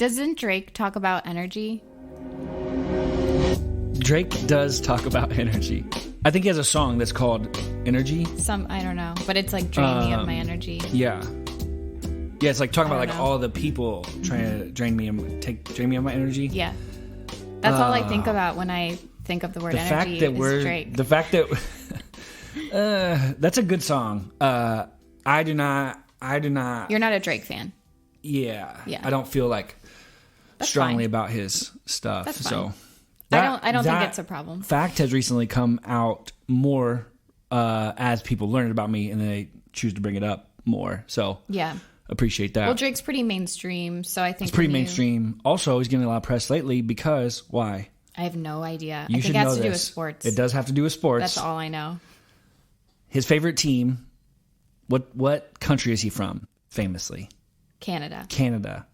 Doesn't Drake talk about energy? Drake does talk about energy. I think he has a song that's called Energy. I don't know, but it's like drain me of my energy. Yeah. Yeah, it's like talking about like all the people trying to drain me of my energy. Yeah. That's all I think about when I think of the word energy. Drake. The fact that that's a good song. I do not. You're not a Drake fan. Yeah. I don't feel like strongly about his stuff. That's fine. So I don't think it's a problem. Fact has recently come out more as people learn about me and they choose to bring it up more. So yeah. Appreciate that. Well, Drake's pretty mainstream, so I think it's pretty mainstream. Also, he's getting a lot of press lately because why? I have no idea. You I think it has to do with sports. It does have to do with sports. That's all I know. His favorite team. What country is he from? Famously, Canada.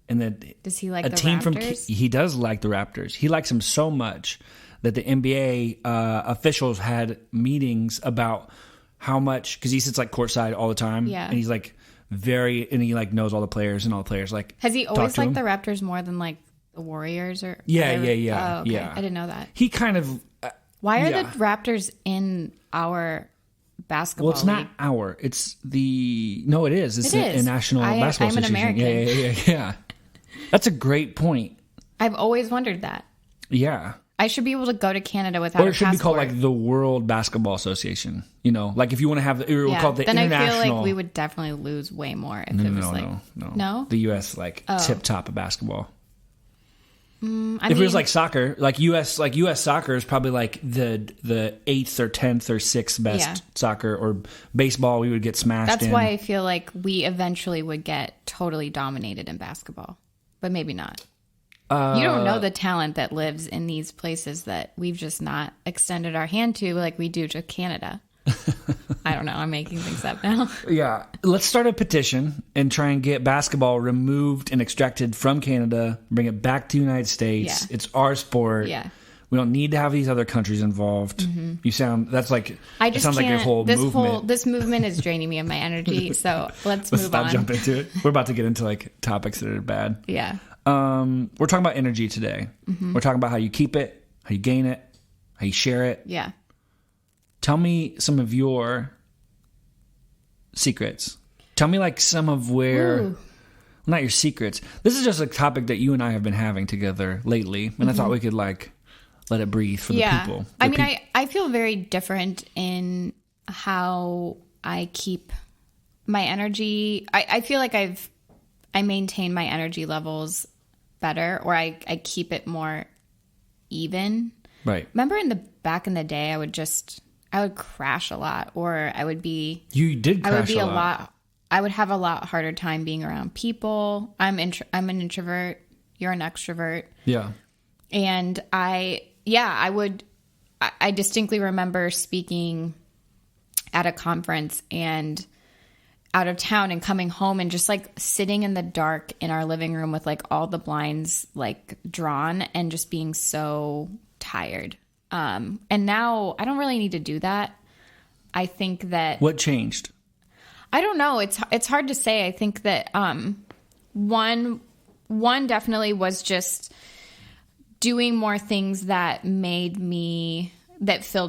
And then does he like a the team Raptors? He does like the Raptors. He likes them so much that the NBA officials had meetings about how much, because he sits like courtside all the time. Yeah, and he's like he like knows all the players and all the players like. Has he always liked the Raptors more than like the Warriors or? Yeah. Oh, okay. Yeah. I didn't know that. He kind of. Why are the Raptors in our basketball? Well, it's not our. It's the. No, it is. It's a national basketball I'm association. An American. Yeah. That's a great point. I've always wondered that. Yeah. I should be able to go to Canada without a passport. Or it should be called like the World Basketball Association. You know, like if you want to have we'll call it the international. Then I feel like we would definitely lose way more if it was no. The U.S. tip top of basketball. If it was like soccer, like U.S. soccer is probably like the 8th or 10th or 6th best soccer, or baseball we would get smashed. That's why I feel like we eventually would get totally dominated in basketball, but maybe not. You don't know the talent that lives in these places that we've just not extended our hand to like we do to Canada. I don't know. I'm making things up now. Yeah. Let's start a petition and try and get basketball removed and extracted from Canada, bring it back to the United States. Yeah. It's our sport. Yeah. We don't need to have these other countries involved. Mm-hmm. You sound, that's like, I just sounds like your whole movement. This movement is draining me of my energy. So let's move on. Stop jumping into it. We're about to get into like topics that are bad. Yeah. We're talking about energy today. Mm-hmm. We're talking about how you keep it, how you gain it, how you share it. Yeah. Tell me some of your secrets. Tell me like some of well, not your secrets. This is just a topic that you and I have been having together lately. And I thought we could like let it breathe for the people. I feel very different in how I keep my energy. I feel like I maintain my energy levels better, or I keep it more even. Right. Remember back in the day, I would crash a lot, or I would be. You did crash a lot. I would have a lot harder time being around people. I'm an introvert. You're an extrovert. Yeah. And I distinctly remember speaking at a conference and out of town and coming home and just like sitting in the dark in our living room with like all the blinds like drawn and just being so tired. And now I don't really need to do that. I think that... What changed? I don't know. It's hard to say. I think that one definitely was just doing more things that filled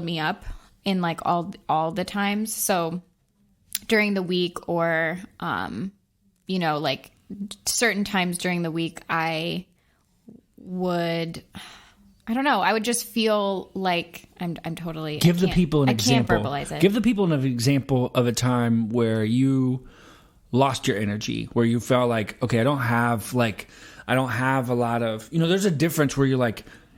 me up in like all the times. So during the week, or like certain times during the week, I would just feel like I'm totally... Give the people an example. I can't verbalize it. Give the people an example of a time where you lost your energy, where you felt like, okay, I don't have a lot of... there's a difference where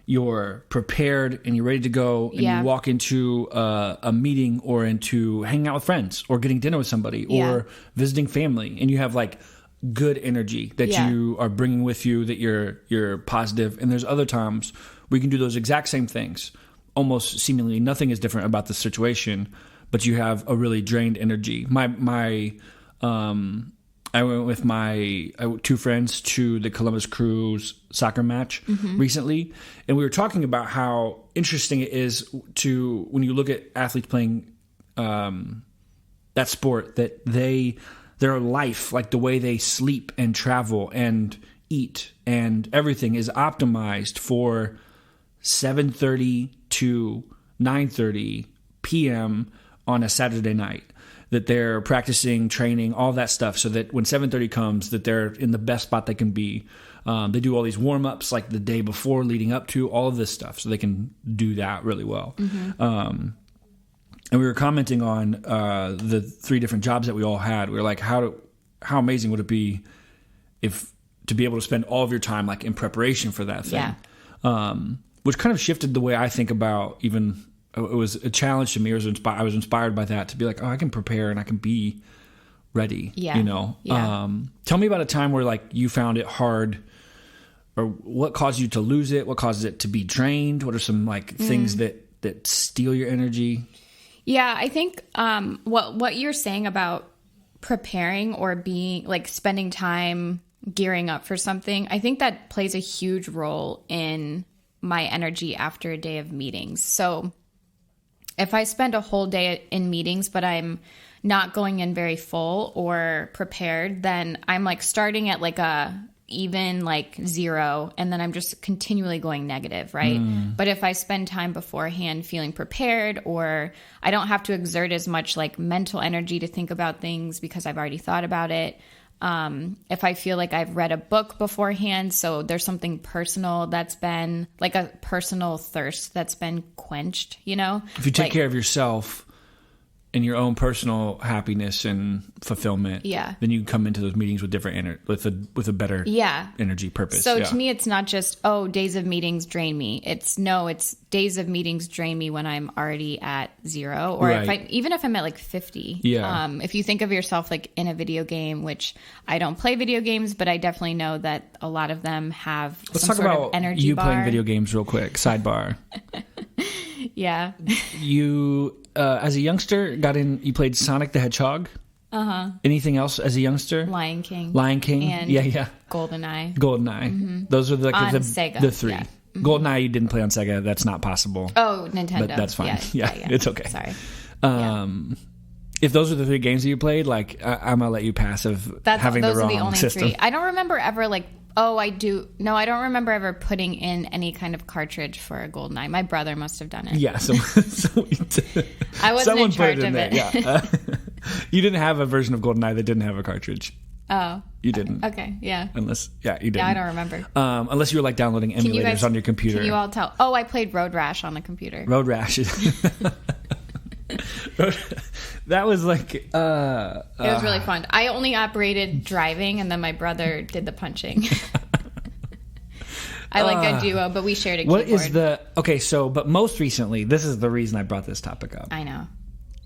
you're prepared and you're ready to go, and you walk into a meeting or into hanging out with friends or getting dinner with somebody or visiting family, and you have like good energy that you are bringing with you, that you're positive. And there's other times we can do those exact same things. Almost seemingly nothing is different about the situation, but you have a really drained energy. I went with my two friends to the Columbus Crew's soccer match recently, and we were talking about how interesting it is to, when you look at athletes playing that sport, that their life, like the way they sleep and travel and eat and everything is optimized for 7:30 to 9:30 p.m. on a Saturday night. That they're practicing, training, all that stuff, so that when 7:30 comes, that they're in the best spot they can be. They do all these warm-ups like the day before, leading up to all of this stuff, so they can do that really well. And we were commenting on the 3 different jobs that we all had. We were like, how amazing would it be if to be able to spend all of your time like in preparation for that thing? Yeah. Which kind of shifted the way I think about even. It was a challenge to me. I was inspired by that to be like, oh, I can prepare and I can be ready. Yeah. You know. Yeah. Tell me about a time where like you found it hard, or what caused you to lose it? What causes it to be drained? What are some like things that steal your energy? Yeah, I think what you're saying about preparing or being like spending time gearing up for something, I think that plays a huge role in my energy after a day of meetings. So if I spend a whole day in meetings, but I'm not going in very full or prepared, then I'm like starting at like a even like 0, and then I'm just continually going negative, right? But if I spend time beforehand feeling prepared, or I don't have to exert as much like mental energy to think about things because I've already thought about it. If I feel like I've read a book beforehand, so there's something personal that's been like a personal thirst that's been quenched, you know? If you take care of yourself and your own personal happiness and fulfillment, then you come into those meetings with different with a better energy purpose. So to me, it's not just, days of meetings drain me. It's days of meetings drain me when I'm already at 0, or even if I'm at like 50. Yeah. If you think of yourself like in a video game, which I don't play video games, but I definitely know that a lot Let's some talk sort about of energy you bar. Playing video games real quick. Sidebar. Yeah. You, as a youngster, you played Sonic the Hedgehog. Anything else as a youngster? Lion King. And GoldenEye. Mm-hmm. Those are like Sega. The 3. Yeah. Mm-hmm. GoldenEye you didn't play on Sega. That's not possible. Oh, Nintendo. But that's fine. Yeah, it's okay. Sorry. If those are the 3 games that you played, like I'm gonna let you pass of having the wrong system. Those are the only 3. I don't remember ever like. Oh, I do. No, I don't remember ever putting in any kind of cartridge for a GoldenEye. My brother must have done it. Yeah, so we did. I wasn't in charge of it. Yeah. You didn't have a version of GoldenEye that didn't have a cartridge. Oh. You didn't. Okay, yeah. You didn't. Yeah, I don't remember. Unless you were like downloading emulators on your computer. Can you all tell? Oh, I played Road Rash on the computer. Road Rash. That was like it was really fun. I only operated driving, and then my brother did the punching. I like a duo, but we shared a keyboard. What is but most recently, this is the reason I brought this topic up. I know.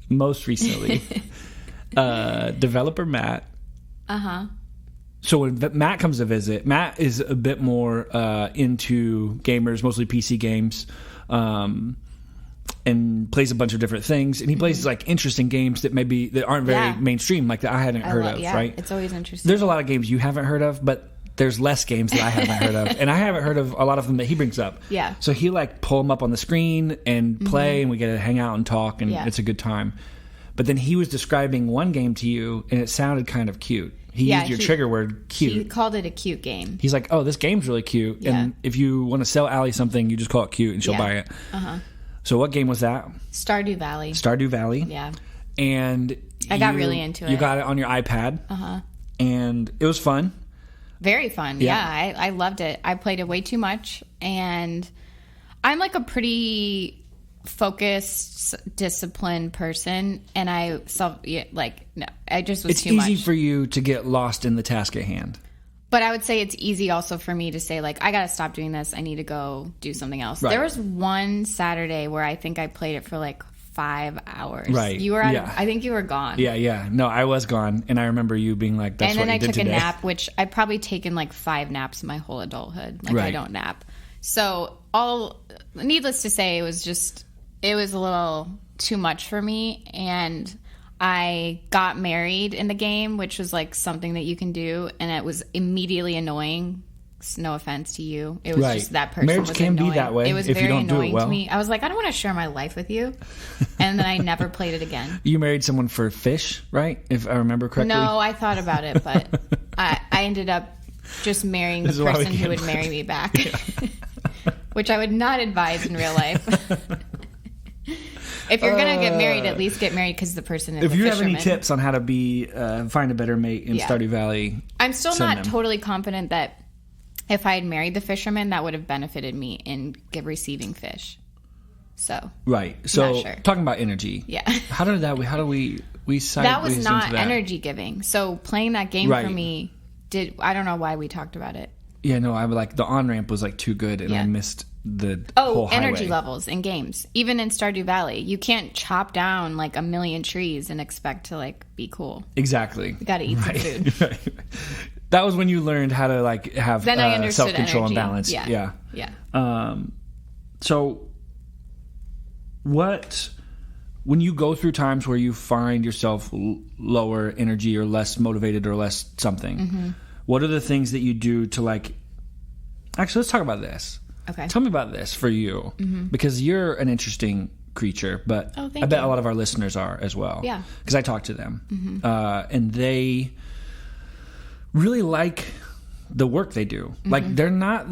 Most recently, developer Matt. So when Matt comes to visit, Matt is a bit more into gamers, mostly PC games. And plays a bunch of different things, and he plays like interesting games that aren't very mainstream, like that I hadn't heard of. Right? It's always interesting. There's a lot of games you haven't heard of, but there's less games that I haven't heard of, and I haven't heard of a lot of them that he brings up. Yeah. So he like pull them up on the screen and play, and we get to hang out and talk, and it's a good time. But then he was describing one game to you, and it sounded kind of cute. He used your trigger word, cute. He called it a cute game. He's like, "Oh, this game's really cute," and if you want to sell Allie something, you just call it cute, and she'll buy it. So what game was that? Stardew Valley. Stardew Valley. Yeah. And I got really into it. You got it on your iPad. And it was fun. Very fun. Yeah, I loved it. I played it way too much. And I'm like a pretty focused, disciplined person. And I just was too much. It's easy for you to get lost in the task at hand. But I would say it's easy also for me to say, like, I got to stop doing this. I need to go do something else. Right. There was one Saturday where I think I played it for like 5 hours. Right. You were I think you were gone. Yeah. No, I was gone. And I remember you being like, that's what you did today. And then I took a nap, which I've probably taken like 5 naps in my whole adulthood. Like, I don't nap. So needless to say, it was a little too much for me. And I got married in the game, which was like something that you can do, and it was immediately annoying. No offense to you. It was just that person. Marriage can be that way. It was very annoying to me. I was like, I don't want to share my life with you. And then I never played it again. You married someone for fish, right? If I remember correctly. No, I thought about it, but I ended up just marrying the person who would marry me back, which I would not advise in real life. If you're going to get married, at least get married because the person is a fisherman. If you have any tips on how to find a better mate in Stardew Valley, I'm still not totally confident that if I had married the fisherman, that would have benefited me in receiving fish. So right. So talking about energy, how do we that was not energy giving. So playing that game for me I don't know why we talked about it. Yeah, no, I like the on ramp was like too good, and I missed the whole highway. Energy levels in games, even in Stardew Valley, you can't chop down like a million trees and expect to like be cool. Exactly, you got to eat some food. Right. That was when you learned how to like have self-control and balance. Yeah. So, when you go through times where you find yourself lower energy or less motivated or less something, what are the things that you do to like? Actually, let's talk about this. Okay. Tell me about this for you, because you're an interesting creature, but I bet a lot of our listeners are as well. Yeah. Because I talk to them, and really like the work they do. Like they're not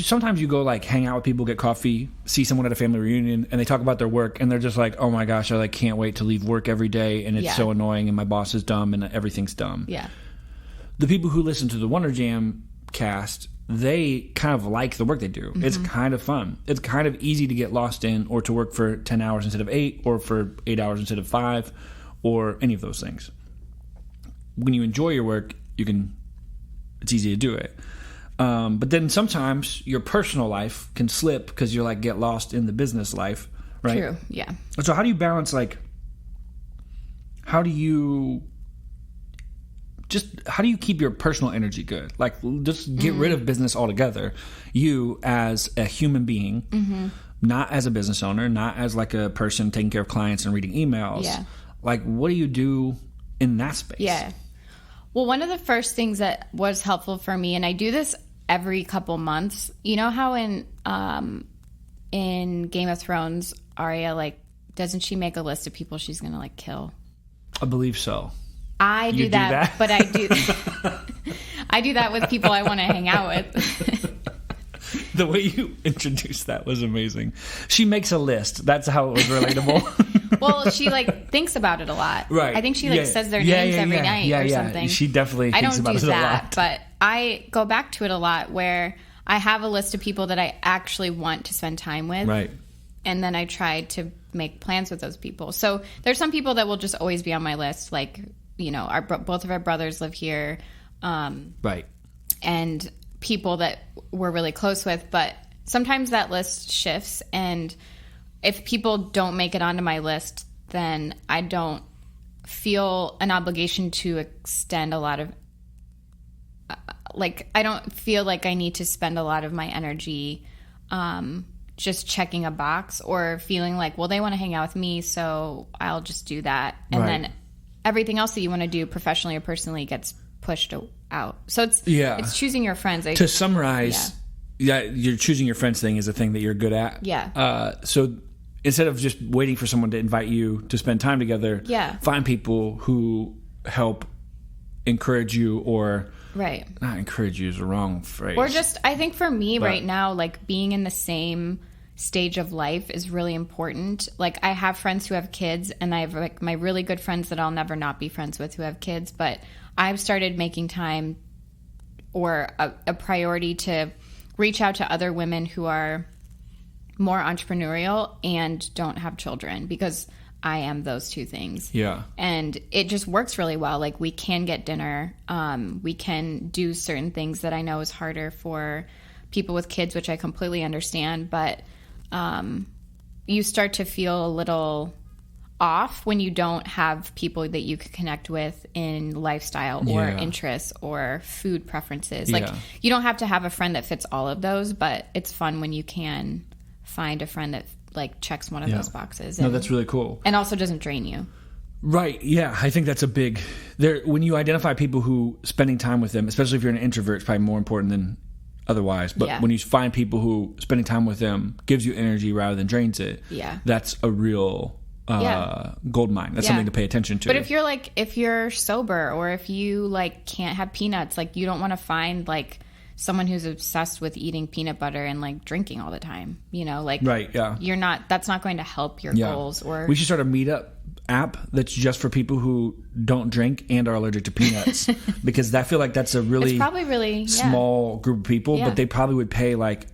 sometimes you go like hang out with people, get coffee, see someone at a family reunion, and they talk about their work and they're just like, oh my gosh, I like can't wait to leave work every day, and it's so annoying, and my boss is dumb, and everything's dumb. Yeah. The people who listen to the Wonder Jam cast, they kind of like the work they do. It's kind of fun. It's kind of easy to get lost in, or to work for 10 hours instead of 8, or for 8 hours instead of 5, or any of those things. When you enjoy your work, it's easy to do it. But then sometimes your personal life can slip because you're like get lost in the business life, right? True, yeah. So how do you balance how do you keep your personal energy good? Like just get rid of business altogether. You as a human being, not as a business owner, not as like a person taking care of clients and reading emails. Yeah. Like what do you do in that space? Yeah. Well, one of the first things that was helpful for me, and I do this every couple months, you know how in Game of Thrones, Arya, like, doesn't she make a list of people she's going to, like, kill? I believe so. I do that, but I do I do that with people I want to hang out with. The way you introduced that was amazing. She makes a list. That's how it was relatable. Well, she like thinks about it a lot. Right. I think she like says their names every night or something. She definitely thinks about it a lot. I don't do that, but I go back to it a lot where I have a list of people that I actually want to spend time with. Right. And then I try to make plans with those people. So there's some people that will just always be on my list. Like, you know, both of our brothers live here. Right. And people that we're really close with, but sometimes that list shifts, and if people don't make it onto my list, then I don't feel an obligation to extend a lot of I don't feel like I need to spend a lot of my energy just checking a box or feeling like, well, they want to hang out with me, so I'll just do that, and then everything else that you want to do professionally or personally gets pushed out. So it's choosing your friends. To summarize, you're choosing your friends thing is a thing that you're good at. Yeah. So instead of just waiting for someone to invite you to spend time together, find people who help encourage you, or not encourage you is the wrong phrase. Or just, I think for me right now, like being in the same stage of life is really important. Like I have friends who have kids, and I have like my really good friends that I'll never not be friends with who have kids, but I've started making time or a priority to reach out to other women who are more entrepreneurial and don't have children, because I am those two things. Yeah. And it just works really well. Like we can get dinner. We can do certain things that I know is harder for people with kids, which I completely understand. But you start to feel a little off when you don't have people that you could connect with in lifestyle or interests or food preferences. Like you don't have to have a friend that fits all of those, but it's fun when you can find a friend that like checks one of those boxes. No, that's really cool. And also doesn't drain you. Right. Yeah. I think that's a big when you identify people who spending time with them, especially if you're an introvert, it's probably more important than otherwise. But when you find people who spending time with them gives you energy rather than drains it, that's a real gold mine. That's something to pay attention to. But if you're sober, or if you like can't have peanuts, like you don't want to find like someone who's obsessed with eating peanut butter and like drinking all the time, you know, like, right. Yeah. That's not going to help your goals. Or we should start a meetup app that's just for people who don't drink and are allergic to peanuts, because I feel like that's a really, it's probably really small group of people, but they probably would pay like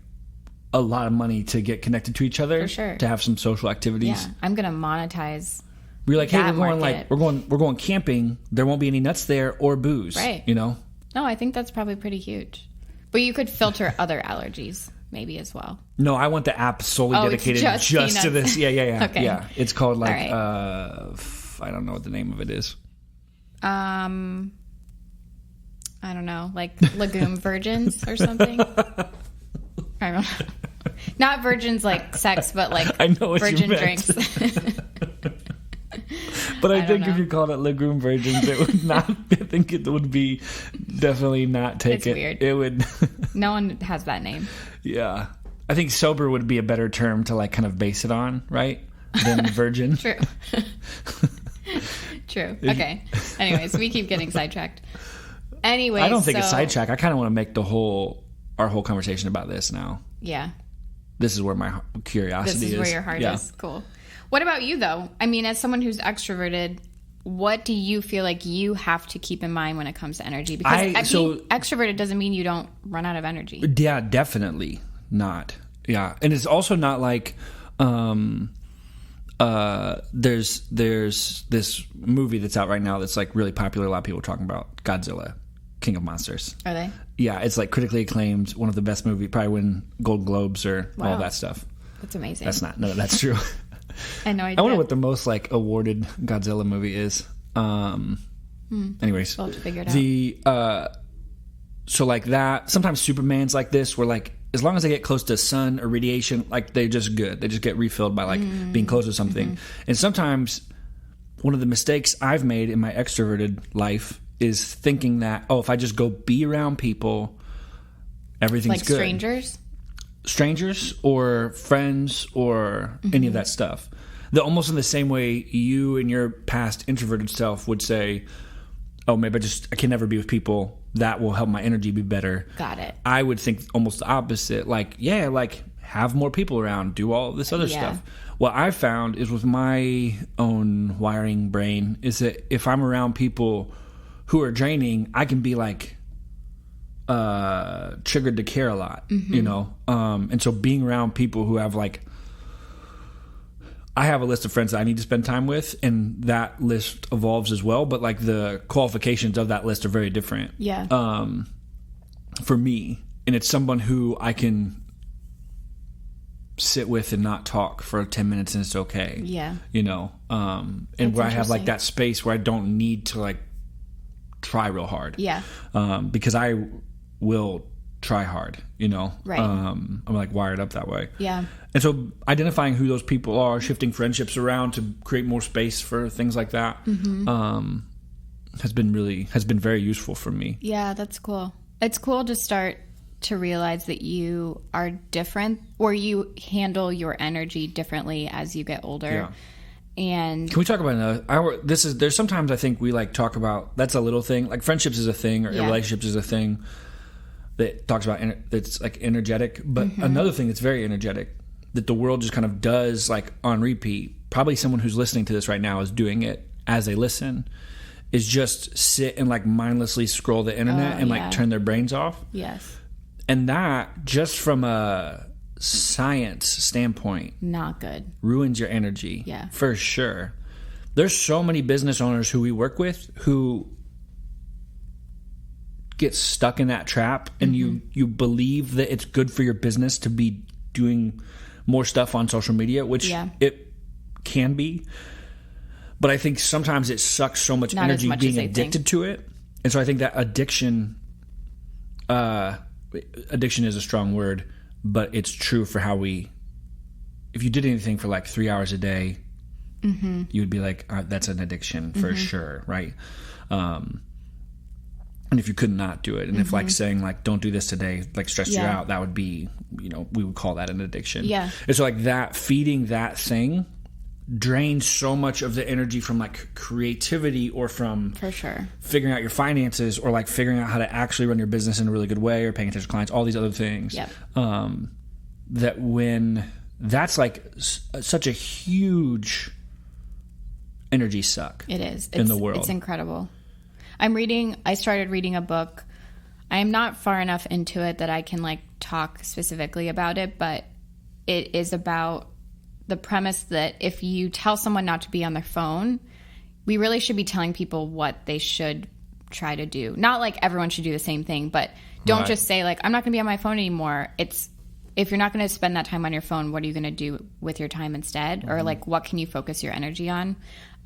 a lot of money to get connected to each other, for sure, to have some social activities. Yeah. I'm going to monetize. We're like, hey, we're going camping. There won't be any nuts there or booze. Right. You know? No, I think that's probably pretty huge. But you could filter other allergies maybe as well. No, I want the app solely dedicated just to this. Yeah. Okay. Yeah. It's called like, right. I don't know what the name of it is. I don't know, like legume virgins or something. I don't know. Not virgins like sex, but like I know what virgin you meant. drinks. But I think if you called it legume virgins, it would not. I think it would be definitely not take it's it. Weird. It would. No one has that name. Yeah, I think sober would be a better term to like kind of base it on, right? Than virgin. True. True. Okay. Anyways, we keep getting sidetracked. Anyways, I don't think it's sidetrack. I kind of want to make our whole conversation about this now. Yeah. This is where my curiosity is. This is where your heart is. Cool. What about you, though? I mean, as someone who's extroverted, what do you feel like you have to keep in mind when it comes to energy? Because being extroverted doesn't mean you don't run out of energy. Yeah, definitely not. Yeah. And it's also not like there's this movie that's out right now that's like really popular. A lot of people are talking about Godzilla, King of Monsters. Are they? Yeah, it's like critically acclaimed, one of the best movies, probably win Gold Globes or all that stuff. That's amazing. That's true. I know. I wonder what the most like awarded Godzilla movie is. Anyways, we'll have to figure it out. So like that. Sometimes Superman's like this, where like as long as they get close to sun or radiation, like they're just good. They just get refilled by like being close to something. Mm-hmm. And sometimes one of the mistakes I've made in my extroverted life is thinking that, if I just go be around people, everything's like good. Strangers or friends or any of that stuff. Almost in the same way you and your past introverted self would say, maybe I can never be with people that will help my energy be better. Got it. I would think almost the opposite. Like, have more people around, do all this other stuff. What I've found is with my own wiring brain is that if I'm around people who are draining, I can be like triggered to care a lot, you know? And so being around people who have like, I have a list of friends that I need to spend time with, and that list evolves as well, but like the qualifications of that list are very different. Yeah. For me, and it's someone who I can sit with and not talk for 10 minutes and it's okay. Yeah. You know? And where I have like that space where I don't need to like try real hard. Yeah. Because I will try hard, you know? Right. I'm like wired up that way. Yeah. And so identifying who those people are, shifting friendships around to create more space for things like that, has been very useful for me. Yeah, that's cool. It's cool to start to realize that you are different, or you handle your energy differently as you get older. Yeah. And can we talk about there's sometimes I think we like talk about, that's a little thing, like friendships is a thing, or relationships is a thing that talks about that's like energetic, but another thing that's very energetic that the world just kind of does like on repeat, probably someone who's listening to this right now is doing it as they listen, is just sit and like mindlessly scroll the internet and like turn their brains off. Yes. And that, just from a science standpoint, not good, ruins your energy. Yeah, for sure. There's so many business owners who we work with who get stuck in that trap, and you believe that it's good for your business to be doing more stuff on social media, which it can be, but I think sometimes it sucks so much energy being addicted to it. And so I think that addiction is a strong word, but it's true for how if you did anything for like 3 hours a day, you would be like, that's an addiction for sure. Right. And if you could not do it, and if like saying like, don't do this today, like stressed you out, that would be, we would call that an addiction. Yeah. And so like that, feeding that thing drains so much of the energy from like creativity or from For sure. figuring out your finances or like figuring out how to actually run your business in a really good way or paying attention to clients, all these other things. Yep. That when that's like such a huge energy suck. It is. In the world. It's incredible. I started reading a book. I am not far enough into it that I can like talk specifically about it, but it is about the premise that if you tell someone not to be on their phone, we really should be telling people what they should try to do. Not like everyone should do the same thing, but don't just say like, I'm not going to be on my phone anymore. It's, if you're not going to spend that time on your phone, what are you going to do with your time instead? Or like, what can you focus your energy on?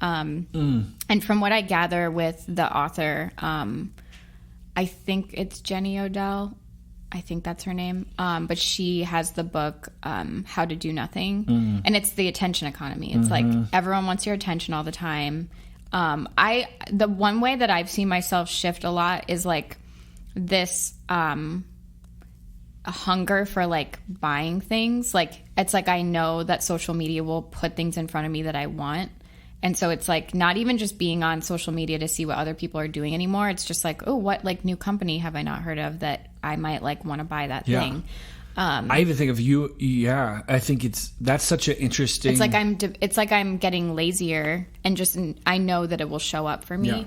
And from what I gather with the author, I think it's Jenny Odell. I think that's her name. But she has the book, How to Do Nothing. And it's the attention economy. It's like everyone wants your attention all the time. The one way that I've seen myself shift a lot is like this, a hunger for like buying things. Like, it's like, I know that social media will put things in front of me that I want. And so it's like not even just being on social media to see what other people are doing anymore. It's just like, oh, what like new company have I not heard of that I might like want to buy that thing? I even think of you. Yeah, I think that's such an interesting. It's like I'm getting lazier and just I know that it will show up for me. Yeah.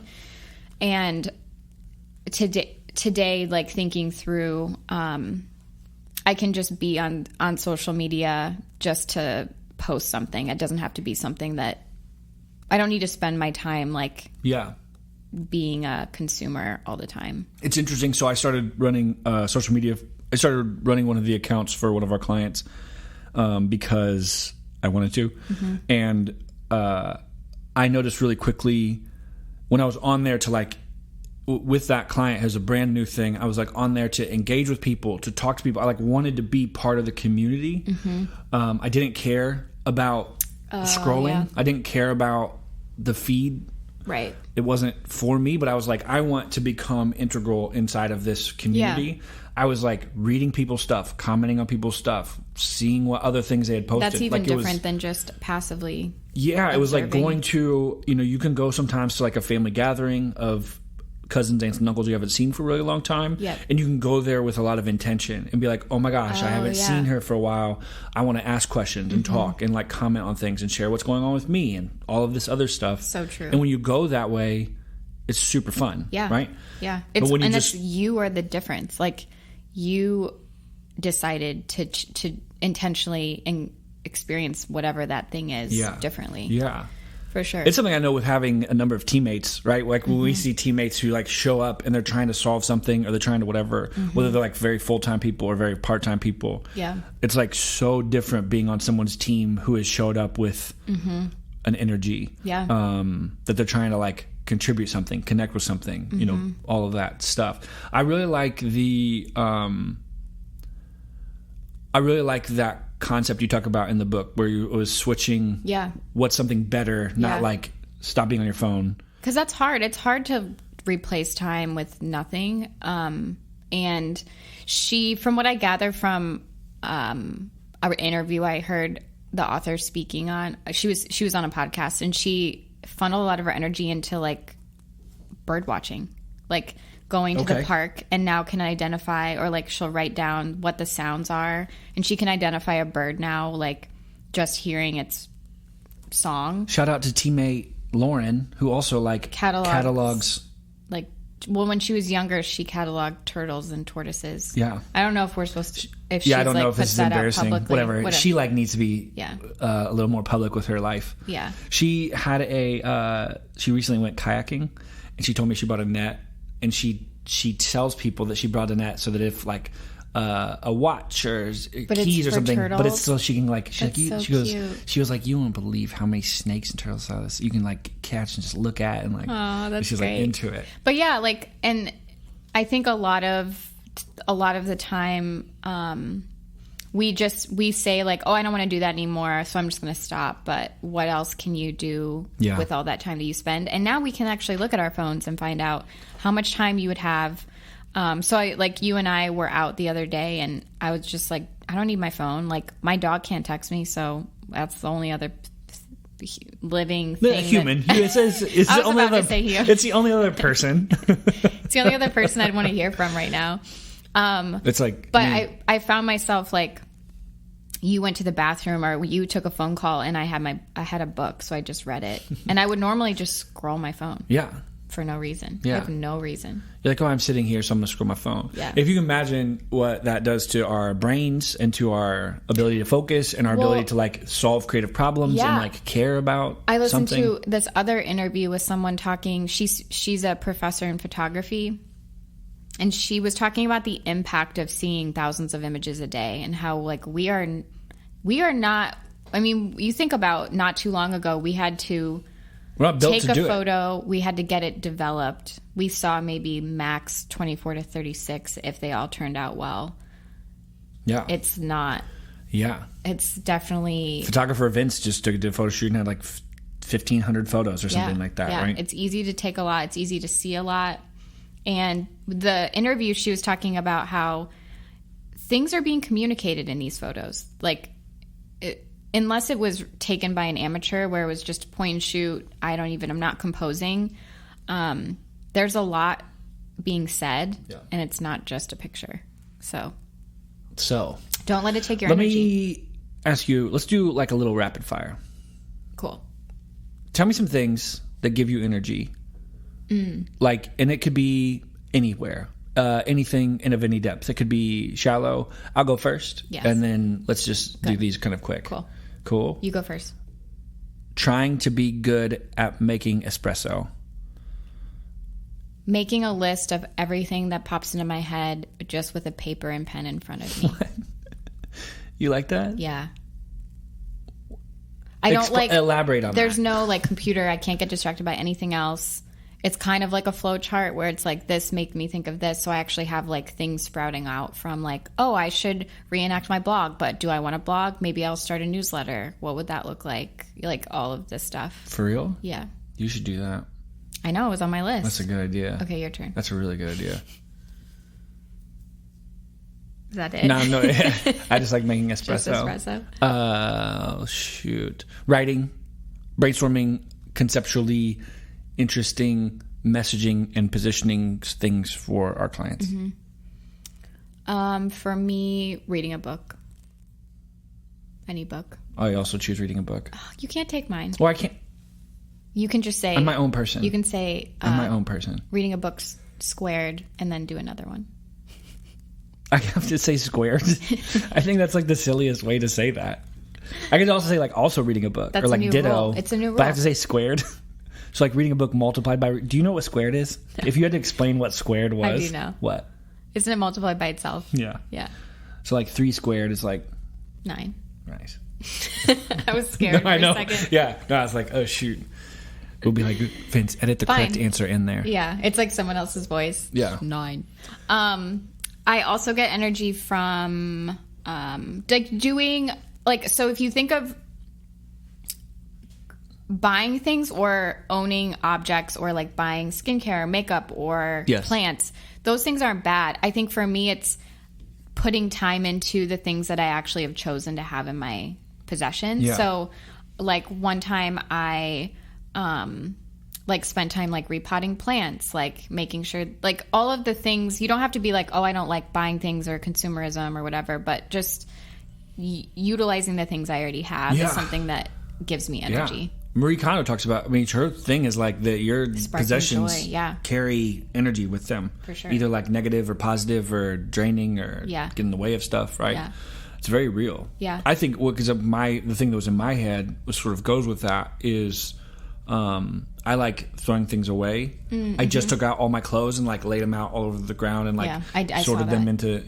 And today, like thinking through, I can just be on social media just to post something. It doesn't have to be something that. I don't need to spend my time like being a consumer all the time. It's interesting. So I started running social media. I started running one of the accounts for one of our clients because I wanted to. And I noticed really quickly when I was on there to like, with that client as a brand new thing, I was like on there to engage with people, to talk to people. I like wanted to be part of the community. I didn't care about scrolling. Yeah. I didn't care about the feed. Right. It wasn't for me, but I was like, I want to become integral inside of this community. Yeah. I was like reading people's stuff, commenting on people's stuff, seeing what other things they had posted. That's even different than just passively. Yeah, observing. It was like going to, you can go sometimes to like a family gathering of cousins, aunts, and uncles you haven't seen for a really long time. Yep. And you can go there with a lot of intention and be like, oh my gosh, I haven't seen her for a while. I want to ask questions and talk and like comment on things and share what's going on with me and all of this other stuff. So true. And when you go that way, it's super fun. Yeah. Right? Yeah. It's you are the difference. Like you decided to intentionally experience whatever that thing is differently. Yeah. For sure. It's something I know with having a number of teammates, right? Like when we see teammates who like show up and they're trying to solve something or they're trying to whatever, whether they're like very full-time people or very part-time people. Yeah. It's like so different being on someone's team who has showed up with an energy. Yeah. That they're trying to like contribute something, connect with something, all of that stuff. I really like that concept you talk about in the book where it was switching what's something better, not like stop being on your phone. Because that's hard. It's hard to replace time with nothing. And she, from what I gather from our interview I heard the author speaking on, she was on a podcast and she funneled a lot of her energy into like bird watching, like going to the park and now can identify, or like she'll write down what the sounds are and she can identify a bird now, like just hearing its song. Shout out to teammate Lauren, who also like catalogs. Like, well, when she was younger, she cataloged turtles and tortoises. Yeah. I don't know if we're supposed to, if she's I don't know like if this is embarrassing. Whatever. She like needs to be a little more public with her life. Yeah. She had she recently went kayaking and she told me she bought a net. And she tells people that she brought a net so that if like a watch or keys or something, turtles? but it's so she can like she was like, you won't believe how many snakes and turtles you can like catch and just look at and like. Oh, that's she's great. Like into it. But yeah, like, and I think a lot of the time we say like, oh, I don't want to do that anymore, so I'm just going to stop. But what else can you do with all that time that you spend? And now we can actually look at our phones and find out how much time you would have. So you and I were out the other day and I was just like, I don't need my phone. Like my dog can't text me. So that's the only other living The thing. human. It's I was the only about other, to say human. It's the only other person. It's the only other person I'd want to hear from right now. It's like, But I found myself like, you went to the bathroom or you took a phone call and I had a book, so I just read it. And I would normally just scroll my phone. yeah. For no reason. Yeah. I have no reason. You're like, oh, I'm sitting here, so I'm going to scroll my phone. Yeah. If you can imagine what that does to our brains and to our ability to focus and our ability to like solve creative problems and like care about I listened something. to this other interview with someone talking. She's a professor in photography. And she was talking about the impact of seeing thousands of images a day and how like we are not, I mean, you think about not too long ago, we had to We're not built take to do a it. photo. We had to get it developed. We saw maybe max 24 to 36 if they all turned out well. Yeah. It's not. Yeah. It's definitely. Photographer Vince just did a photo shoot and had like 1,500 photos or something like that, right? It's easy to take a lot. It's easy to see a lot. And the interview, she was talking about how things are being communicated in these photos. Like, unless it was taken by an amateur where it was just point and shoot, I'm not composing. There's a lot being said, and it's not just a picture. So don't let it take your energy. Let me ask you, let's do like a little rapid fire. Cool. Tell me some things that give you energy. Like, and it could be anywhere. Anything and of any depth. It could be shallow. I'll go first. Yes. And then let's just do these kind of quick. Cool. You go first. Trying to be good at making espresso. Making a list of everything that pops into my head just with a paper and pen in front of me. You like that? Yeah. I don't elaborate on there's that. no like computer. I can't get distracted by anything else. It's kind of like a flow chart where it's like this make me think of this. So I actually have like things sprouting out from like, oh, I should reenact my blog, but do I want a blog? Maybe I'll start a newsletter. What would that look like? Like all of this stuff. For real? Yeah. You should do that. I know, it was on my list. That's a good idea. Okay, your turn. That's a really good idea. Is that it? No, I just like making espresso. Just espresso? Shoot. Writing, brainstorming, conceptually interesting messaging and positioning things for our clients. For me, reading a book. Any book. I also choose reading a book. Oh, you can't take mine. Well, I can't. You can just say... I'm my own person. You can say... I'm my own person. Reading a book squared and then do another one. I have to say squared. I think that's like the silliest way to say that. I could also say like also reading a book. That's or like a new ditto. rule. It's a new rule. But I have to say squared. So like reading a book multiplied by... Do you know what squared is? No. If you had to explain what squared was... I do know. What? Isn't it multiplied by itself? Yeah. Yeah. So like 3 squared is like... 9. Nice. I was scared for I know. a second. Yeah. No, I was like, oh shoot. We'll be like, Vince, edit the correct answer in there. Yeah. It's like someone else's voice. Yeah. 9. I also get energy from like doing... Like, so if you think of buying things or owning objects or like buying skincare, makeup, or plants, those things aren't bad. I think for me, it's putting time into the things that I actually have chosen to have in my possession. Yeah. So like one time I like spent time like repotting plants, like making sure like all of the things. You don't have to be like, oh, I don't like buying things or consumerism or whatever, but just utilizing the things I already have is something that gives me energy. Yeah. Marie Kondo talks about, I mean, her thing is like that your possessions carry energy with them. For sure. Either like negative or positive or draining or get in the way of stuff, right? Yeah. It's very real. Yeah. I think, because the thing that was in my head was sort of goes with that is I like throwing things away. Mm-hmm. I just took out all my clothes and like laid them out all over the ground and like I sorted them into,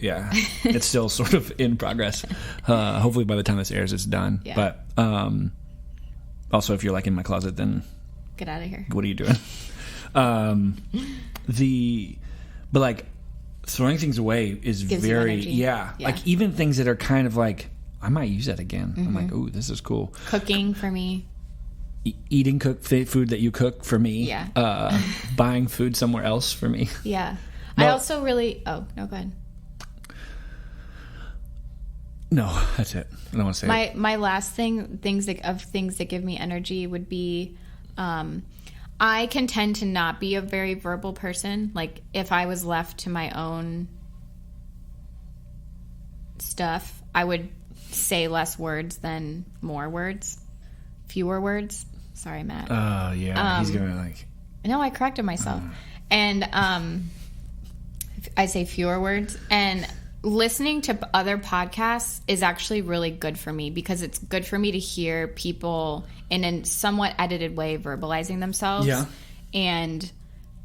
it's still sort of in progress. Hopefully by the time this airs, it's done. Yeah. But, also, if you're like in my closet, then get out of here. What are you doing? But like throwing things away is gives very like even things that are kind of like I might use that again. Mm-hmm. I'm like, ooh, this is cool. Cooking for me. Eating food that you cook for me. Yeah. Buying food somewhere else for me. Yeah. I also really. Oh no, go ahead. No, that's it. I don't want to say it. My last things that give me energy would be, I can tend to not be a very verbal person. Like if I was left to my own stuff, I would say less words than more words, fewer words. Sorry, Matt. Oh yeah, he's gonna like. No, I corrected myself, and I say fewer words. And listening to other podcasts is actually really good for me because it's good for me to hear people in a somewhat edited way verbalizing themselves. Yeah, and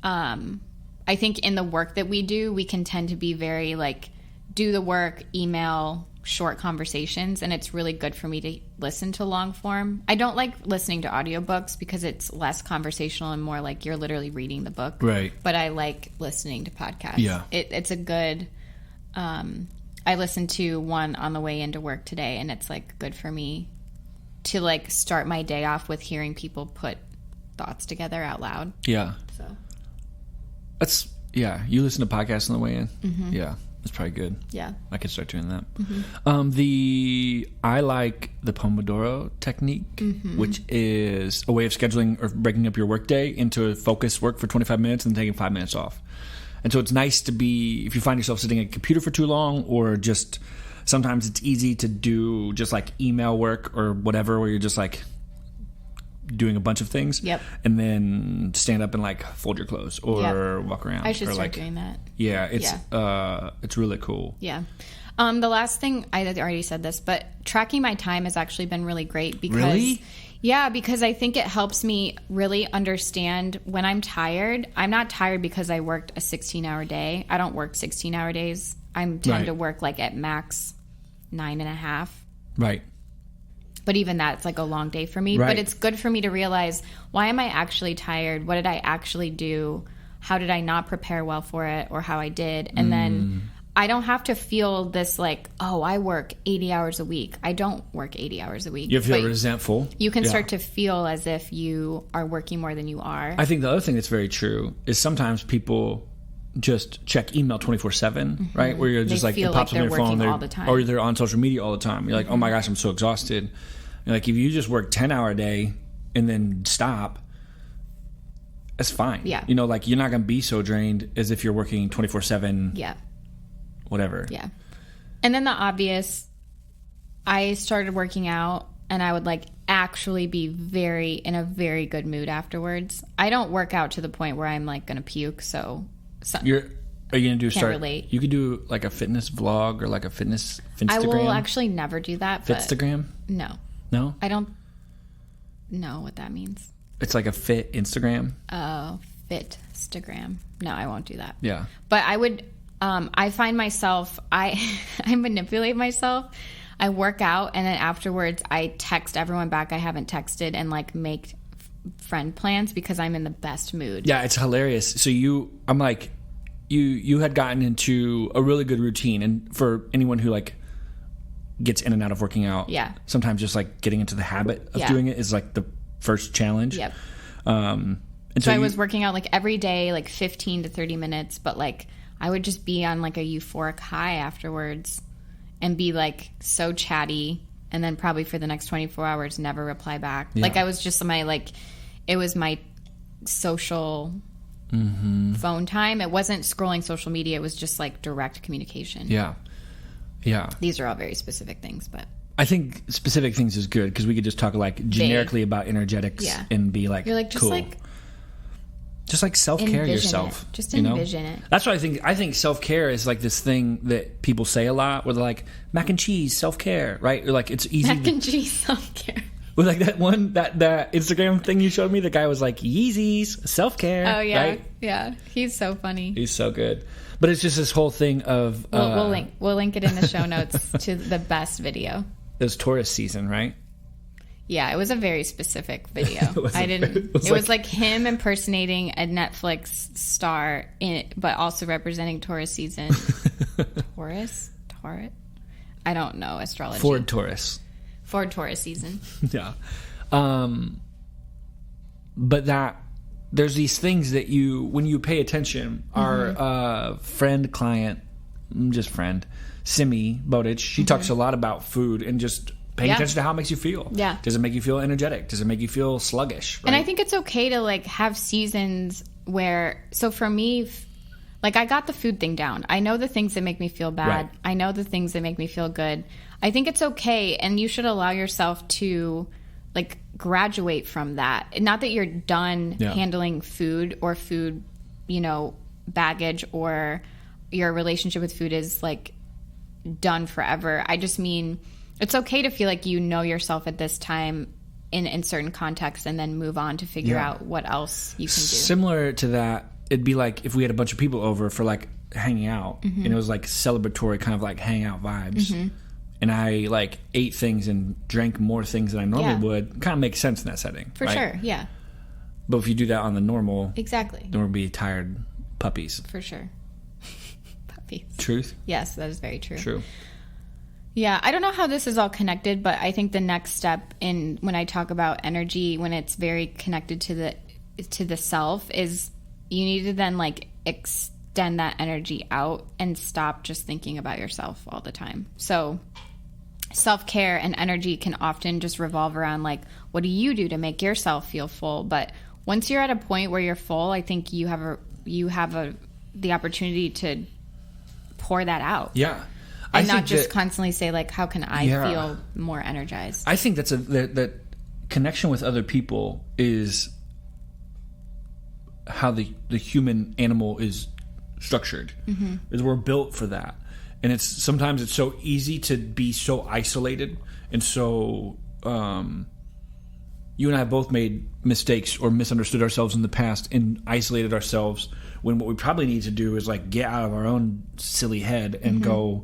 I think in the work that we do, we can tend to be very like do the work, email, short conversations, and it's really good for me to listen to long form. I don't like listening to audiobooks because it's less conversational and more like you're literally reading the book. Right. But I like listening to podcasts. Yeah. It's a good I listened to one on the way into work today, and it's like good for me to like start my day off with hearing people put thoughts together out loud. Yeah. So That's you listen to podcasts on the way in? Mm-hmm. Yeah. That's probably good. yeah. I could start doing that. Mm-hmm. I like the Pomodoro technique, which is a way of scheduling or breaking up your workday into focused work for 25 minutes and taking 5 minutes off. And so it's nice to be, if you find yourself sitting at a computer for too long, or just sometimes it's easy to do just like email work or whatever, where you're just like doing a bunch of things. Yep. And then stand up and like fold your clothes or walk around. I should or start like, doing that. Yeah, it's really cool. Yeah. The last thing, I already said this, but tracking my time has actually been really great because... Really? Yeah, because I think it helps me really understand when I'm tired. I'm not tired because I worked a 16-hour day. I don't work 16-hour days. I tend to work like at max 9.5. Right. But even that's like a long day for me. Right. But it's good for me to realize, why am I actually tired? What did I actually do? How did I not prepare well for it, or how I did? And then I don't have to feel this like, oh, I work 80 hours a week. I don't work 80 hours a week. You feel resentful. You can start to feel as if you are working more than you are. I think the other thing that's very true is sometimes people just check email 24/7, right? Where you're just it pops up on your phone, all the time. or they're on social media all the time. You're like, oh my gosh, I'm so exhausted. You're like, if you just work 10-hour day and then stop, that's fine. Yeah. You know, like you're not going to be so drained as if you're working 24/7. Yeah. Whatever. Yeah. And then the obvious, I started working out, and I would like actually be in a very good mood afterwards. I don't work out to the point where I'm like going to puke. So are you going to do relate. You could do like a fitness vlog or like a fitness Instagram. I will actually never do that. But Fitstagram? No. No? I don't know what that means. It's like a fit Instagram. Oh, Fitstagram. No, I won't do that. Yeah. But I would, I find myself, I manipulate myself. I work out, and then afterwards I text everyone back I haven't texted and like make friend plans because I'm in the best mood. Yeah, it's hilarious. So you had gotten into a really good routine, and for anyone who like gets in and out of working out, sometimes just like getting into the habit of doing it is like the first challenge. Yep. And so I was working out like every day, like 15 to 30 minutes, but like I would just be on like a euphoric high afterwards and be like so chatty, and then probably for the next 24 hours never reply back. Like I was just it was my social phone time. It wasn't scrolling social media. It was just like direct communication. Yeah. Yeah. These are all very specific things, but I think specific things is good because we could just talk like generically about energetics and be like, you're like, just cool. like, just like self-care yourself. Just envision it. That's what I think self-care is like this thing that people say a lot where they're like, mac and cheese, self-care, right? Or like, it's easy. Mac and cheese, self-care. Well, like that one, that Instagram thing you showed me, the guy was like, Yeezys, self-care. Oh, yeah. Right? Yeah. He's so funny. He's so good. But it's just this whole thing of... we'll link it in the show notes to the best video. It was tourist season, right? Yeah, it was a very specific video. It was like him impersonating a Netflix star, but also representing tourist season. Taurus? I don't know astrology. Ford Taurus season. Yeah. But there's these things that when you pay attention, our friend client just friend, Simi Bowditch, she talks a lot about food and just paying attention to how it makes you feel. Yeah. Does it make you feel energetic? Does it make you feel sluggish? Right? And I think it's okay to like have seasons where, so for me, like I got the food thing down. I know the things that make me feel bad. Right. I know the things that make me feel good. I think it's okay. And you should allow yourself to like graduate from that. Not that you're done handling food or food, you know, baggage, or your relationship with food is like done forever. I just mean it's okay to feel like you know yourself at this time in certain contexts and then move on to figure out what else you can do. Similar to that, it'd be like if we had a bunch of people over for like hanging out and it was like celebratory kind of like hangout vibes. And I like ate things and drank more things than I normally would. Kind of makes sense in that setting. For sure, yeah. But if you do that on the normal, exactly, then we'll be tired puppies. For sure. Puppies. Truth? Yes, that is very true. True. Yeah, I don't know how this is all connected, but I think the next step in when I talk about energy, when it's very connected to the self, is you need to then like extend that energy out and stop just thinking about yourself all the time. So self-care and energy can often just revolve around like, what do you do to make yourself feel full? But once you're at a point where you're full, I think you have the opportunity to pour that out. Yeah. And not just constantly say like, how can I feel more energized? I think that connection with other people is how the human animal is structured. Is we're built for that. And sometimes it's so easy to be so isolated. And so you and I both made mistakes or misunderstood ourselves in the past and isolated ourselves, when what we probably need to do is like get out of our own silly head and go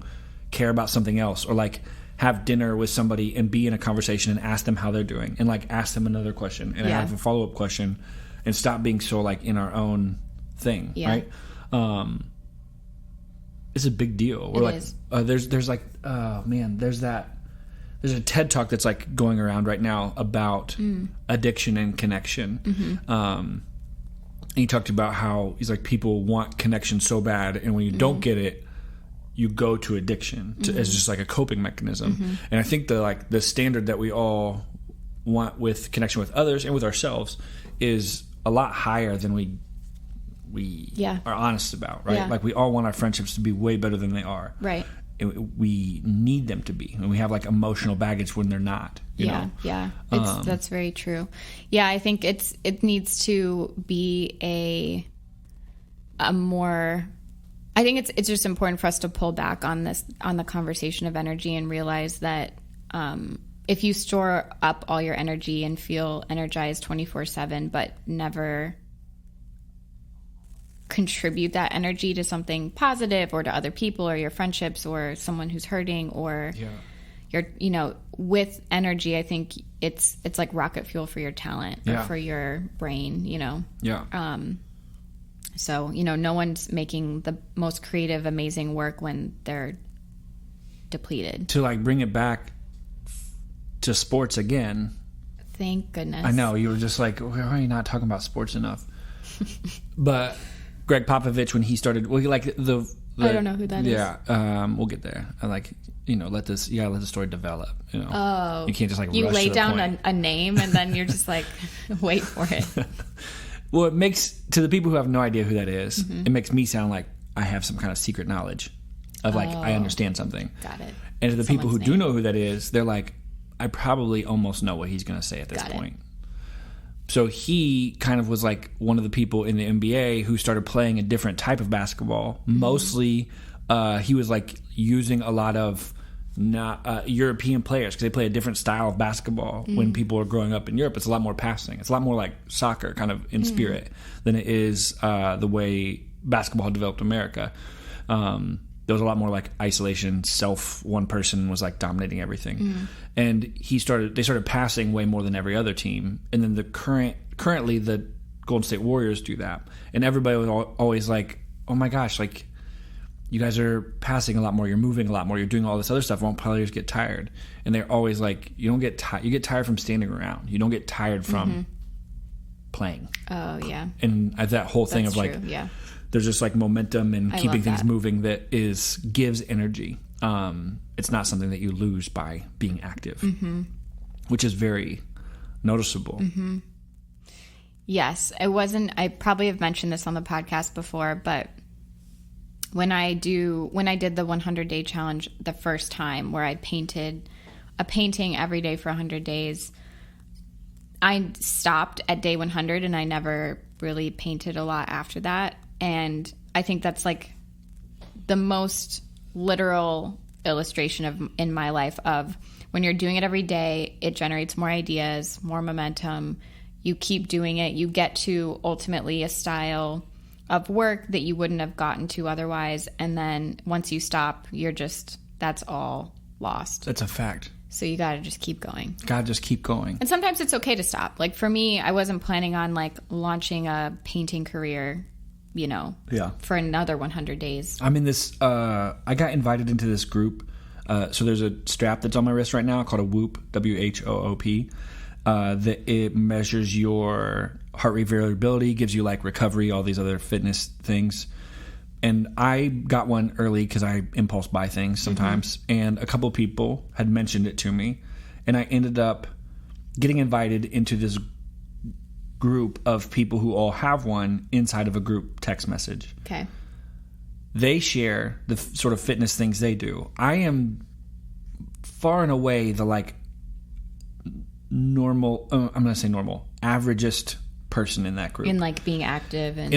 care about something else, or like have dinner with somebody and be in a conversation and ask them how they're doing, and like ask them another question and have a follow-up question, and stop being so like in our own thing. Right. It's a big deal. We're like, there's like, oh man, there's a TED talk that's like going around right now about addiction and connection. And he talked about how he's like, people want connection so bad, and when you don't get it, you go to addiction as just like a coping mechanism. And I think the standard that we all want with connection with others and with ourselves is a lot higher than we are honest about, right? Like we all want our friendships to be way better than they are. Right. We need them to be, and we have like emotional baggage when they're not. You know? That's very true. Yeah, I think it needs to be a more. I think it's just important for us to pull back on the conversation of energy and realize that if you store up all your energy and feel energized 24/7, but never contribute that energy to something positive or to other people or your friendships or someone who's hurting or with energy, I think it's like rocket fuel for your talent or for your brain, so no one's making the most creative, amazing work when they're depleted. To like bring it back to sports again, thank goodness. I know you were just like, why are you not talking about sports enough? But Greg Popovich, when he started, I don't know who that is. Yeah, we'll get there. I like, let the story develop. Oh, you can't just like you rush lay to the down point. a name and then you're just like, wait for it. Well, it makes, to the people who have no idea who that is, it makes me sound like I have some kind of secret knowledge of like I understand something. Got it. And to the people who do know who that is, they're like, I probably almost know what he's going to say at this point. So he kind of was like one of the people in the NBA who started playing a different type of basketball. Mostly, he was like using a lot of European players because they play a different style of basketball. When people are growing up in Europe, it's a lot more passing. It's a lot more like soccer kind of in spirit than it is the way basketball developed in America. There was a lot more like isolation, one person was like dominating everything. And they started passing way more than every other team. And then currently the Golden State Warriors do that. And everybody was always like, oh my gosh, like you guys are passing a lot more, you're moving a lot more, you're doing all this other stuff. Won't players get tired? And they're always like, you don't get tired. You get tired from standing around. You don't get tired from playing. Oh yeah. And that whole thing That's of true. like, there's just like momentum and I keeping love things that. moving that gives energy. It's not something that you lose by being active, which is very noticeable. Yes, it wasn't. I probably have mentioned this on the podcast before, but when I did the 100-day challenge the first time, where I painted a painting every day for 100 days, I stopped at day 100 and I never really painted a lot after that. And I think that's like the most literal illustration in my life of when you're doing it every day, it generates more ideas, more momentum. You keep doing it. You get to ultimately a style of work that you wouldn't have gotten to otherwise. And then once you stop, that's all lost. That's a fact. So you got to just keep going. Gotta just keep going. And sometimes it's okay to stop. Like for me, I wasn't planning on like launching a painting career, for another 100 days. I'm in this, I got invited into this group. So there's a strap that's on my wrist right now called a Whoop, WHOOP. That it measures your heart rate variability, gives you like recovery, all these other fitness things. And I got one early because I impulse buy things sometimes. And a couple people had mentioned it to me. And I ended up getting invited into this group of people who all have one inside of a group text message. Okay. They share the sort of fitness things they do. I am far and away the like normal, I'm going to say normal, averagest person in that group. In like being active and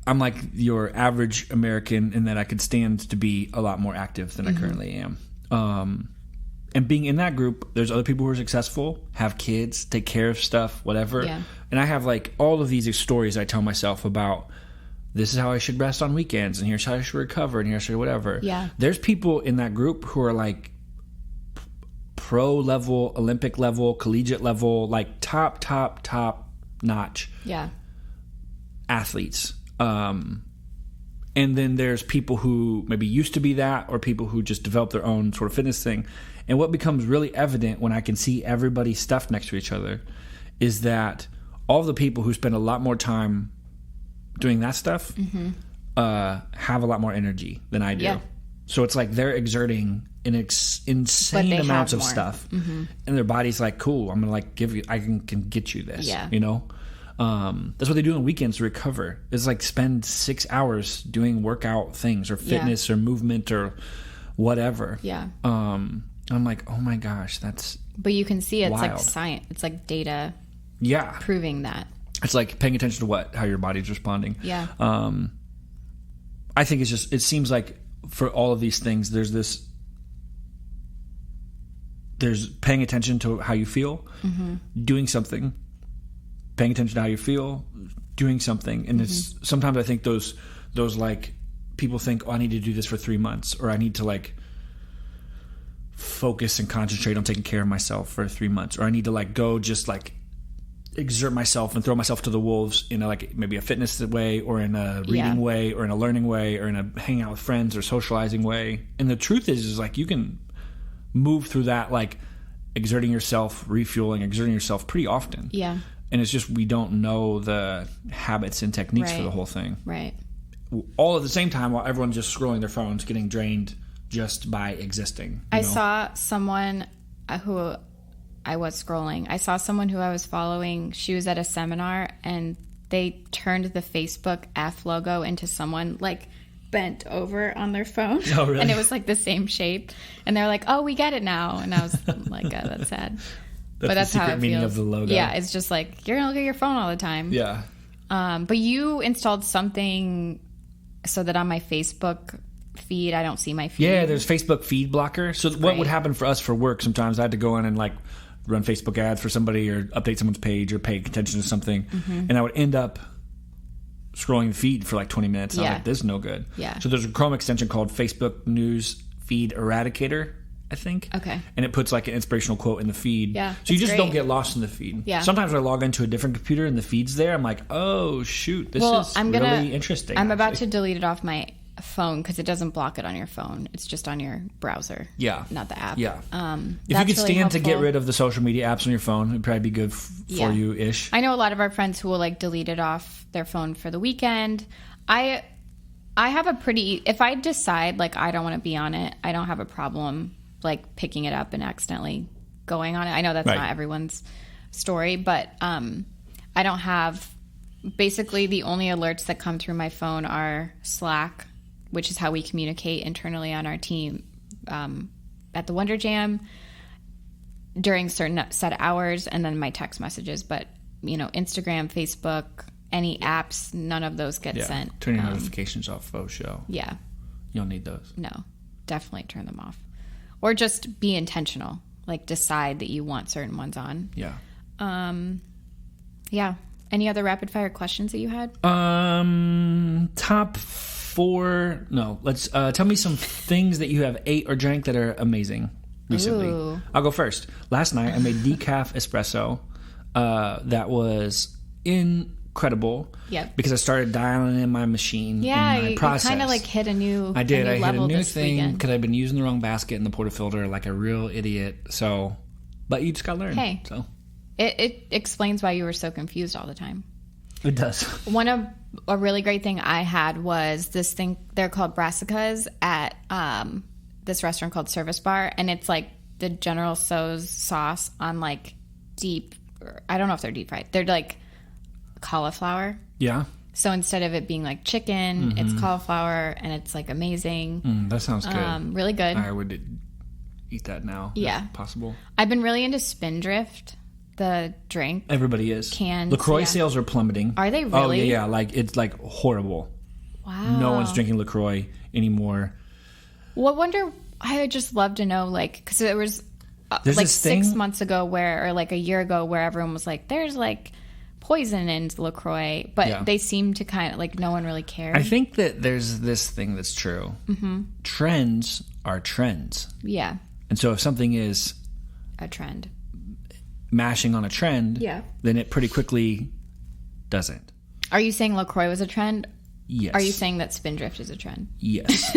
I'm like your average American in that I could stand to be a lot more active than I currently am. And being in that group, there's other people who are successful, have kids, take care of stuff, whatever. Yeah. And I have like all of these stories I tell myself about this is how I should rest on weekends, and here's how I should recover, and here's how whatever. Yeah. There's people in that group who are like pro level, Olympic level, collegiate level, like top notch athletes. And then there's people who maybe used to be that, or people who just develop their own sort of fitness thing. And what becomes really evident when I can see everybody's stuff next to each other is that all the people who spend a lot more time doing that stuff have a lot more energy than I do. Yeah. So it's like they're exerting insane amounts of stuff, and their body's like, cool, I'm gonna like I can get you this. Yeah. That's what they do on weekends to recover. It's like spend 6 hours doing workout things or fitness or movement or whatever. Yeah. I'm like, oh my gosh, that's But you can see it's wild. like science. It's like data Yeah. proving that. It's like paying attention to how your body's responding. Yeah. I think it seems like for all of these things, there's paying attention to how you feel, doing something, paying attention to how you feel, doing something. And it's sometimes I think those like people think, oh, I need to do this for 3 months, or I need to like focus and concentrate on taking care of myself for 3 months, or I need to like go just like exert myself and throw myself to the wolves in like maybe a fitness way, or in a reading way, or in a learning way, or in a hanging out with friends or socializing way. And the truth is like you can move through that, like exerting yourself, refueling, exerting yourself pretty often. Yeah. And it's just we don't know the habits and techniques for the whole thing. Right. All at the same time while everyone's just scrolling their phones, getting drained just by existing. I saw someone who I was scrolling. I saw someone who I was following. She was at a seminar and they turned the Facebook F logo into someone like bent over on their phone. Oh, really? And it was like the same shape. And they're like, oh, we get it now. And I was like, oh, that's sad. But that's the secret how it meaning feels. of the logo. Yeah, it's just like you're gonna look at your phone all the time. Yeah. But you installed something so that on my Facebook feed, I don't see my feed. Yeah, there's Facebook feed blocker. So what would happen for us for work? Sometimes I had to go in and like run Facebook ads for somebody, or update someone's page, or pay attention to something, and I would end up scrolling the feed for like 20 minutes. And I was like, this is no good. Yeah. So there's a Chrome extension called Facebook News Feed Eradicator, I think. Okay. And it puts like an inspirational quote in the feed. Yeah. So you just great. don't get lost in the feed. Yeah. Sometimes when I log into a different computer and the feed's there, I'm like, oh shoot, this is really interesting. I'm about to delete it off my phone because it doesn't block it on your phone. It's just on your browser. Yeah. Not the app. Yeah. If that's you could stand really to get rid of the social media apps on your phone, it'd probably be good for you-ish. I know a lot of our friends who will like delete it off their phone for the weekend. I I have a pretty, if I decide like I don't want to be on it, I don't have a problem like picking it up and accidentally going on it. I know that's not everyone's story, but I don't have, basically the only alerts that come through my phone are Slack, which is how we communicate internally on our team at the Wonder Jam during certain set hours, and then my text messages. But, you know, Instagram, Facebook, any apps, none of those get sent. Turn your notifications off, faux show. Yeah. You don't need those. No, definitely turn them off. Or just be intentional. Like decide that you want certain ones on. Yeah. Yeah. Any other rapid fire questions that you had? Top 4. No, let's tell me some things that you have ate or drank that are amazing recently. Ooh. I'll go first. Last night I made decaf espresso. That was incredible. Yep. Because I started dialing in my machine. Yeah, in my you process. kind of like hit a new. I did. I hit a new this thing weekend. because I've been using the wrong basket in the portafilter like a real idiot. So, but you just got to learn. Hey. So It explains why you were so confused all the time. it does. A really great thing I had was this thing. They're called brassicas at this restaurant called Service Bar, and it's like the General Tso's sauce on like I don't know if they're deep fried. They're like cauliflower. Yeah. So instead of it being like chicken, it's cauliflower, and it's like amazing. That sounds good. Really good. I would eat that now. Yeah. If possible. I've been really into Spindrift, the drink. Everybody is. Canned, LaCroix yeah. sales are plummeting. Are they Oh, really? yeah. Like, it's like horrible. Wow. No one's drinking LaCroix anymore. Well, I wonder, I would just love to know, like, because there was There's like this 6 thing- months ago or like a year ago where everyone was like, there's like poison in LaCroix, but they seem to kind of like no one really cared. I think that there's this thing that's true. Mm-hmm. Trends are trends. Yeah. And so if something is A trend. mashing on a trend, Yeah. then it pretty quickly doesn't. Are you saying LaCroix was a trend? Yes. Are you saying that Spindrift is a trend? Yes.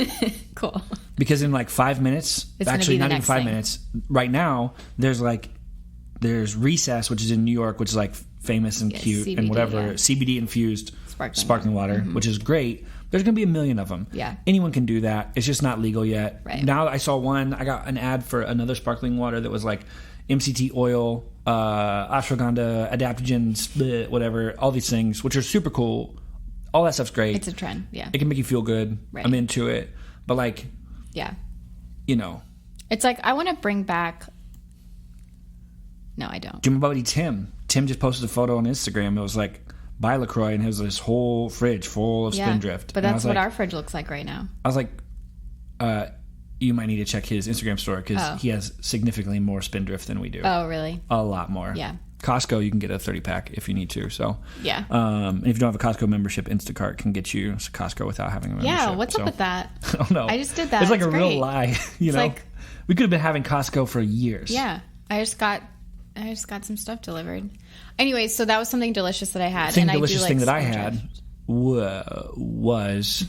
Cool. Because in like 5 minutes, It's actually gonna not be the even next 5 thing. minutes, right now, there's Recess, which is in New York, which is like famous and cute CBD, and whatever, yeah. CBD infused Sparkling water, which is great. There's going to be a million of them. Yeah. Anyone can do that. It's just not legal yet. Right. Now I saw one, I got an ad for another sparkling water that was like MCT oil, ashwagandha, adaptogens, bleh, whatever, all these things, which are super cool. All that stuff's great. It's a trend. Yeah. It can make you feel good. Right. I'm into it. But like, Yeah. you know, It's like, I want to bring back. No, I don't. do you remember my buddy Tim? Tim just posted a photo on Instagram. It was like, buy LaCroix, and it was this whole fridge full of Spindrift. But And I that's was what like, our fridge looks like right now. I was like, you might need to check his Instagram store because he has significantly more Spindrift than we do. Oh, really? A lot more. Yeah. Costco, you can get a 30-pack if you need to. So Yeah. and if you don't have a Costco membership, Instacart can get you Costco without having a membership. Yeah. What's So, up with that? I don't know. I just did that. It's like It's a real great. lie. You know, like- we could have been having Costco for years. Yeah. I just got some stuff delivered. Anyway, so that was something delicious that I had. Thing and delicious I do thing like that I Spindrift. had was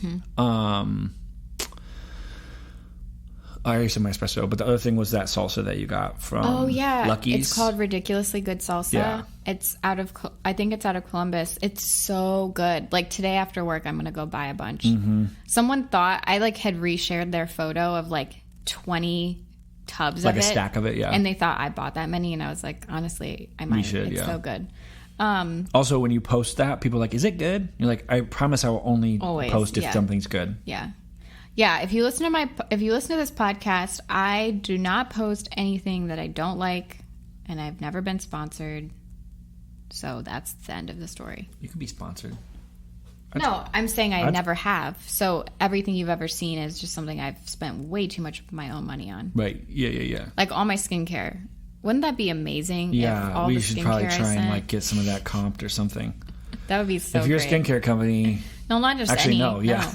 I already said my espresso, but the other thing was that salsa that you got from Oh yeah, Lucky's. it's called Ridiculously Good Salsa. Yeah. It's I think it's out of Columbus. It's so good. Like today after work, I'm gonna go buy a bunch. Mm-hmm. Someone thought I like had reshared their photo of like 20 tubs like of a it, stack of it, yeah. and they thought I bought that many, and I was like, honestly, I might. should, it's yeah. so good. Also, when you post that, people are like, "Is it good?" You're like, "I promise I will only Always, post if yeah. something's good." Yeah. Yeah, if you listen to this podcast, I do not post anything that I don't like, and I've never been sponsored. So that's the end of the story. You could be sponsored. No, I'm saying I never have. So everything you've ever seen is just something I've spent way too much of my own money on. Right? Yeah. Like all my skincare. Wouldn't that be amazing? If Yeah, all we the should skincare probably I try and sent- like get some of that comped or something. That would be so. If you're great. a skincare company, no, not just actually, any. no, yeah. No.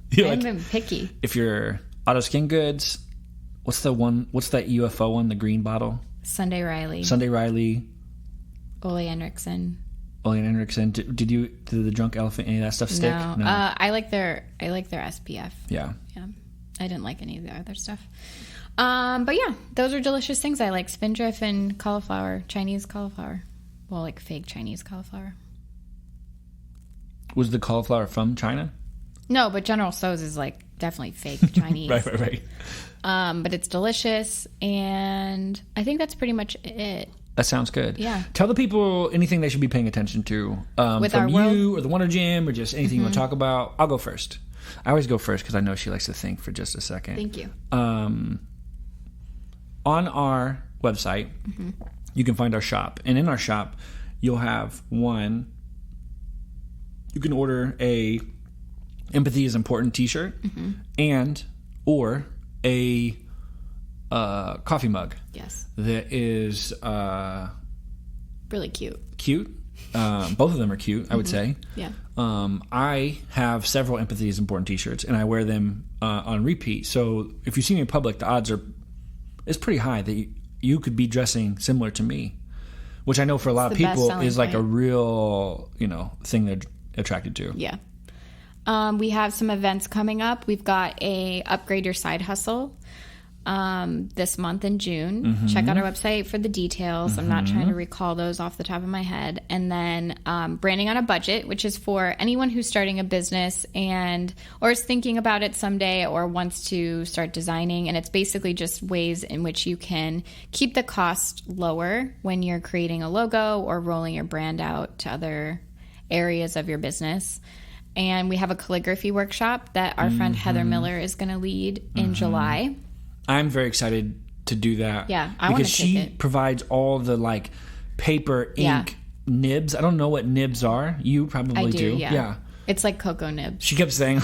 You're I'm like, even picky. if you're Auto Skin Goods, what's that UFO one, the green bottle? Sunday Riley, Sunday Riley, Ole Henriksen. Olean Henriksen. Did the Drunk Elephant, any of that stuff stick? No, I like their SPF. Yeah. Yeah, I didn't like any of the other stuff. But yeah, those are delicious things. I like Spindrift and cauliflower, Chinese cauliflower. Well, like fake Chinese cauliflower. Was the cauliflower from China? No, but General Tso's is like definitely fake Chinese. Right. But it's delicious, and I think that's pretty much it. That sounds good. Yeah. Tell the people anything they should be paying attention to With from our you world? or the Wonder Gym or just anything you want to talk about. I'll go first. I always go first because I know she likes to think for just a second. Thank you. On our website, you can find our shop. And in our shop, you'll have you can order a Empathy is Important t-shirt and or a coffee mug. Yes. That is Really cute. cute. Both of them are cute, I would say. Yeah. I have several Empathy is Important t-shirts, and I wear them on repeat. So if you see me in public, the odds it's pretty high that you could be dressing similar to me, which I know for a lot of the people best-selling is like a point. real, thing they're attracted to. Yeah. We have some events coming up. We've got a Upgrade Your Side Hustle this month in June. Check out our website for the details. I'm not trying to recall those off the top of my head. And then Branding on a Budget, which is for anyone who's starting a business or is thinking about it someday or wants to start designing. And it's basically just ways in which you can keep the cost lower when you're creating a logo or rolling your brand out to other areas of your business. And we have a calligraphy workshop that our friend Heather Miller is going to lead in July. I'm very excited to do that. Yeah, I wanna because take she it. provides all the like paper, ink, nibs. I don't know what nibs are. You probably I do, yeah. Yeah. It's like cocoa nibs. She kept saying,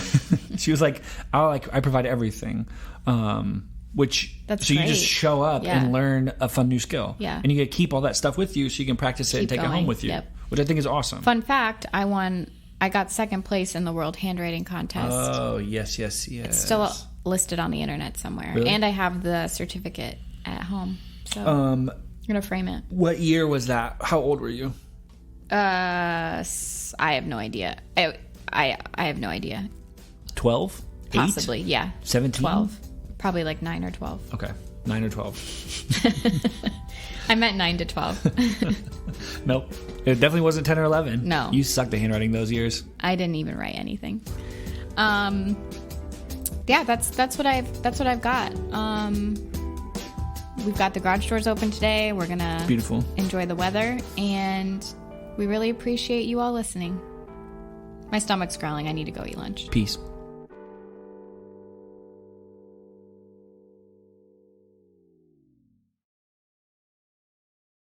she was like, I provide everything. Which That's so you great. just show up Yeah. and learn a fun new skill. Yeah. And you get to keep all that stuff with you so you can practice it and Keep take it home going. with you. Yep. Which I think is awesome. Fun fact, I got second place in the World Handwriting Contest. Oh, yes. It's still listed on the internet somewhere. Really? And I have the certificate at home. So I'm going to frame it. What year was that? How old were you? I have no idea. I have no idea. 12? Possibly, yeah. 17? 12. Probably like 9 or 12. Okay. 9 or 12. I meant 9 to 12. Nope. It definitely wasn't 10 or 11. No. You sucked at handwriting those years. I didn't even write anything. Yeah, that's what I've got. We've got the garage doors open today. We're gonna Beautiful. enjoy the weather, and we really appreciate you all listening. My stomach's growling. I need to go eat lunch. Peace.